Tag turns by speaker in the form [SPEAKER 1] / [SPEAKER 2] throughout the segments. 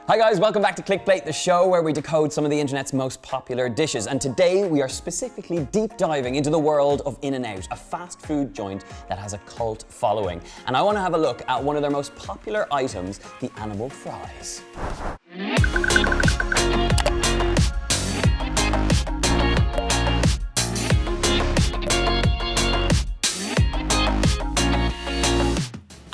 [SPEAKER 1] Hi guys, welcome back to ClickPlate, the show where we decode some of the internet's most popular dishes. And today we are specifically deep diving into the world of In-N-Out, a fast food joint that has a cult following. And I want to have a look at one of their most popular items, the animal fries.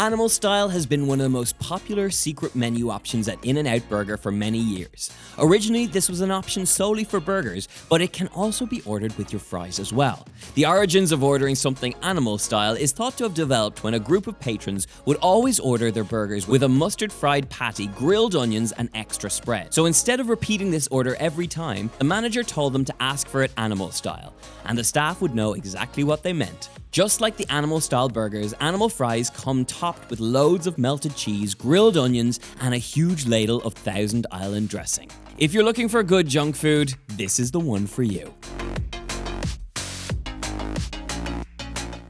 [SPEAKER 2] Animal Style has been one of the most popular secret menu options at In-N-Out Burger for many years. Originally, this was an option solely for burgers, but it can also be ordered with your fries as well. The origins of ordering something Animal Style is thought to have developed when a group of patrons would always order their burgers with a mustard fried patty, grilled onions, and extra spread. So instead of repeating this order every time, the manager told them to ask for it Animal Style, and the staff would know exactly what they meant. Just like the Animal Style burgers, Animal Fries come topped with loads of melted cheese, grilled onions, and a huge ladle of Thousand Island dressing. If you're looking for good junk food, this is the one for you.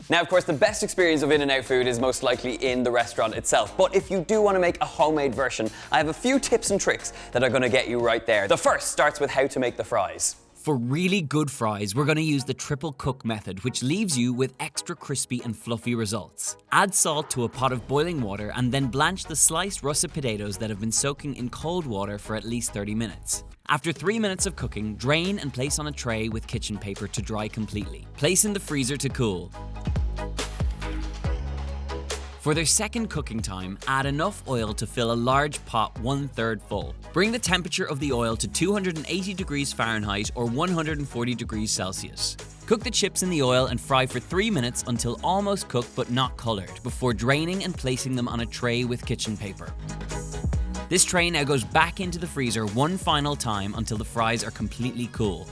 [SPEAKER 1] Now, of course, the best experience of In-N-Out food is most likely in the restaurant itself. But if you do want to make a homemade version, I have a few tips and tricks that are going to get you right there. The first starts with how to make the fries.
[SPEAKER 2] For really good fries, we're going to use the triple cook method, which leaves you with extra crispy and fluffy results. Add salt to a pot of boiling water and then blanch the sliced russet potatoes that have been soaking in cold water for at least 30 minutes. After 3 minutes of cooking, drain and place on a tray with kitchen paper to dry completely. Place in the freezer to cool. For their second cooking time, add enough oil to fill a large pot 1/3 full. Bring the temperature of the oil to 280 degrees Fahrenheit or 140 degrees Celsius. Cook the chips in the oil and fry for 3 minutes until almost cooked but not colored, before draining and placing them on a tray with kitchen paper. This tray now goes back into the freezer one final time until the fries are completely cool.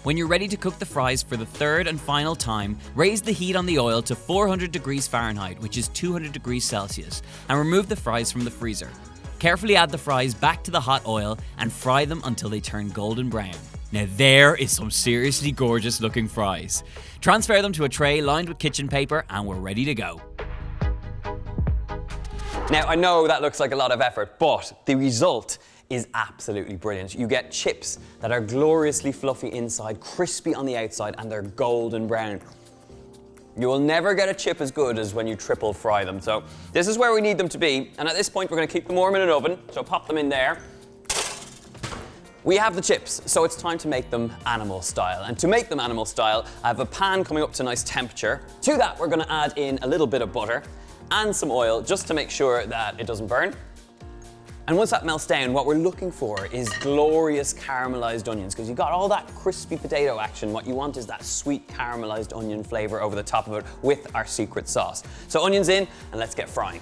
[SPEAKER 2] When you're ready to cook the fries for the third and final time, raise the heat on the oil to 400 degrees Fahrenheit, which is 200 degrees Celsius, and remove the fries from the freezer. Carefully add the fries back to the hot oil and fry them until they turn golden brown. Now there is some seriously gorgeous looking fries. Transfer them to a tray lined with kitchen paper and we're ready to go.
[SPEAKER 1] Now, I know that looks like a lot of effort, but the result is absolutely brilliant. You get chips that are gloriously fluffy inside, crispy on the outside, and they're golden brown. You will never get a chip as good as when you triple fry them. So this is where we need them to be. And at this point, we're going to keep them warm in an oven. So pop them in there. We have the chips, so it's time to make them Animal Style. And to make them Animal Style, I have a pan coming up to nice temperature. To that, we're going to add in a little bit of butter and some oil just to make sure that it doesn't burn. And once that melts down, what we're looking for is glorious caramelized onions, because you've got all that crispy potato action. What you want is that sweet caramelized onion flavor over the top of it with our secret sauce. So onions in, and let's get frying.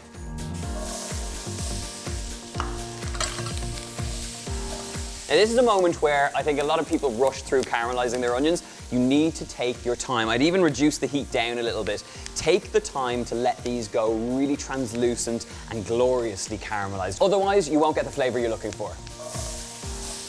[SPEAKER 1] Now, this is a moment where I think a lot of people rush through caramelizing their onions. You need to take your time. I'd even reduce the heat down a little bit. Take the time to let these go really translucent and gloriously caramelized. Otherwise, you won't get the flavor you're looking for.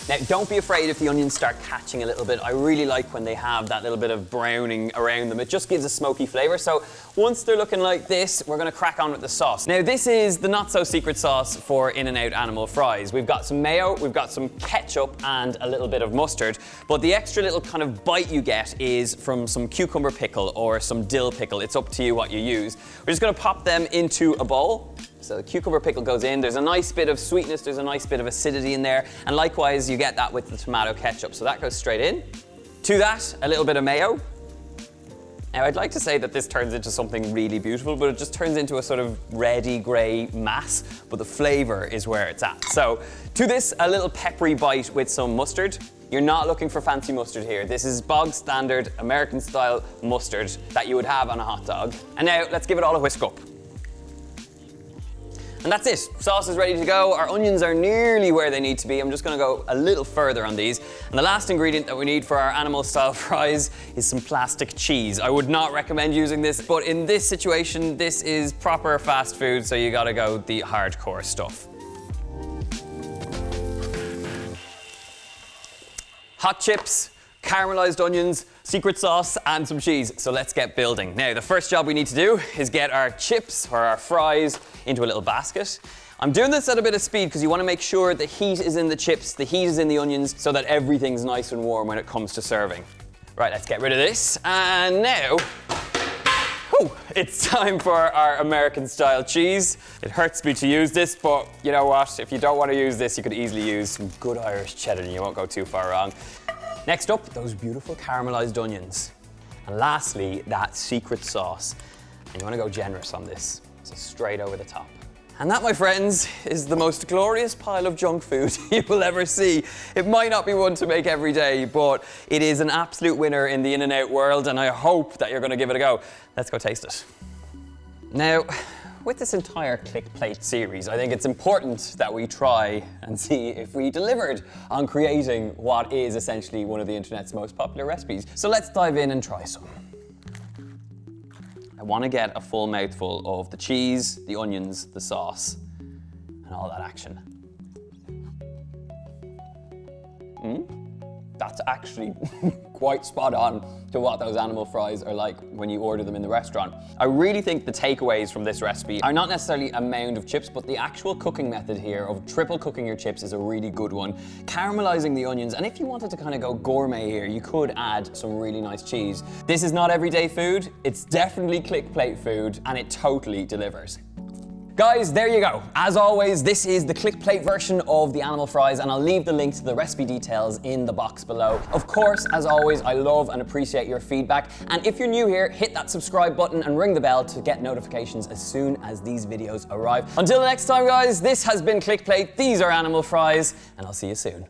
[SPEAKER 1] Now, don't be afraid if the onions start catching a little bit. I really like when they have that little bit of browning around them. It just gives a smoky flavor. So once they're looking like this, we're gonna crack on with the sauce. Now, this is the not so secret sauce for In-N-Out animal fries. We've got some mayo, we've got some ketchup and a little bit of mustard. But the extra little kind of bite you get is from some cucumber pickle or some dill pickle. It's up to you what you use. We're just gonna pop them into a bowl. So the cucumber pickle goes in, there's a nice bit of sweetness, there's a nice bit of acidity in there, and likewise you get that with the tomato ketchup, so that goes straight in. To that, a little bit of mayo. Now, I'd like to say that this turns into something really beautiful, but it just turns into a sort of reddy grey mass, but the flavour is where it's at. So to this, a little peppery bite with some mustard. You're not looking for fancy mustard here. This is bog standard American style mustard that you would have on a hot dog. And now let's give it all a whisk up. And that's it. Sauce is ready to go. Our onions are nearly where they need to be. I'm just gonna go a little further on these. And the last ingredient that we need for our animal style fries is some plastic cheese. I would not recommend using this, but in this situation, this is proper fast food, so you gotta go the hardcore stuff. Hot chips, caramelized onions, secret sauce, and some cheese. So let's get building. Now, the first job we need to do is get our chips or our fries into a little basket. I'm doing this at a bit of speed because you want to make sure the heat is in the chips, the heat is in the onions, so that everything's nice and warm when it comes to serving. Right, let's get rid of this. And now, it's time for our American style cheese. It hurts me to use this, but you know what? If you don't want to use this, you could easily use some good Irish cheddar and you won't go too far wrong. Next up, those beautiful caramelized onions. And lastly, that secret sauce. And you want to go generous on this, so straight over the top. And that, my friends, is the most glorious pile of junk food you will ever see. It might not be one to make every day, but it is an absolute winner in the In-N-Out world, and I hope that you're going to give it a go. Let's go taste it. Now, with this entire ClickPlate series, I think it's important that we try and see if we delivered on creating what is essentially one of the internet's most popular recipes. So let's dive in and try some. I want to get a full mouthful of the cheese, the onions, the sauce, and all that action. That's actually quite spot on to what those animal fries are like when you order them in the restaurant. I really think the takeaways from this recipe are not necessarily a mound of chips, but the actual cooking method here of triple cooking your chips is a really good one. Caramelizing the onions, and if you wanted to kind of go gourmet here, you could add some really nice cheese. This is not everyday food, it's definitely ClickPlate food, and it totally delivers. Guys, there you go. As always, this is the ClickPlate version of the animal fries, and I'll leave the link to the recipe details in the box below. Of course, as always, I love and appreciate your feedback. And if you're new here, hit that subscribe button and ring the bell to get notifications as soon as these videos arrive. Until the next time, guys, this has been ClickPlate. These are animal fries, and I'll see you soon.